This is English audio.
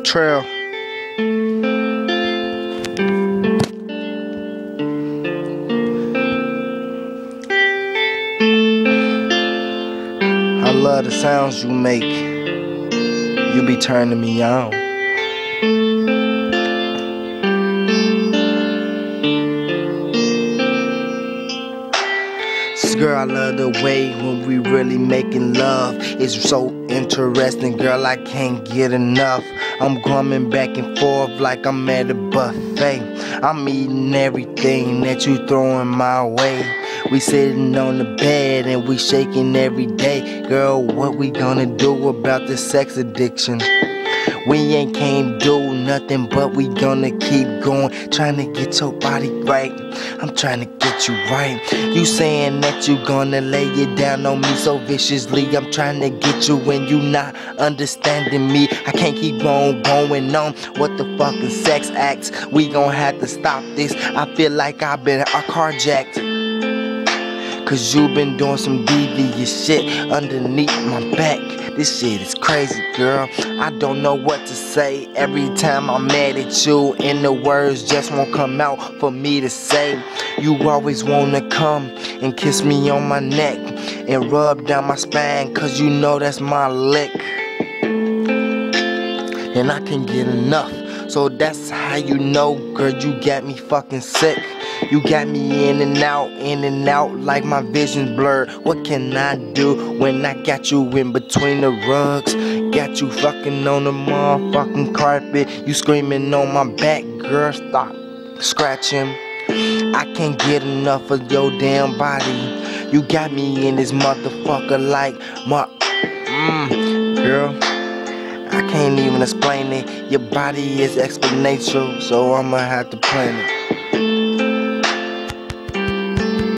Trail. I love the sounds you make. You be turning me on. Girl, I love the way when we really making love. It's so interesting, girl, I can't get enough. I'm coming back and forth like I'm at a buffet. I'm eating everything that you throwing my way. We sitting on the bed and we shaking every day. Girl, what we gonna do about this sex addiction? We ain't can't do nothing, but we gonna keep going. Trying to get your body right, I'm trying to get you right. You saying that you gonna lay it down on me so viciously. I'm trying to get you when you not understanding me. I can't keep on going on. What the fucking sex acts? We gon' have to stop this. I feel like I've been carjacked, cause you been doing some devious shit underneath my back. This shit is crazy, girl. I don't know what to say. Every time I'm mad at you and the words just won't come out for me to say. You always wanna come and kiss me on my neck and rub down my spine, cause you know that's my lick. And I can't get enough. So that's how you know, girl, you got me fucking sick. You got me in and out like my vision's blurred. What can I do when I got you in between the rugs? Got you fucking on the motherfucking carpet. You screaming on my back, girl, stop scratching. I can't get enough of your damn body. You got me in this motherfucker like my girl, I can't even explain it. Your body is exponential, so I'ma have to plan it.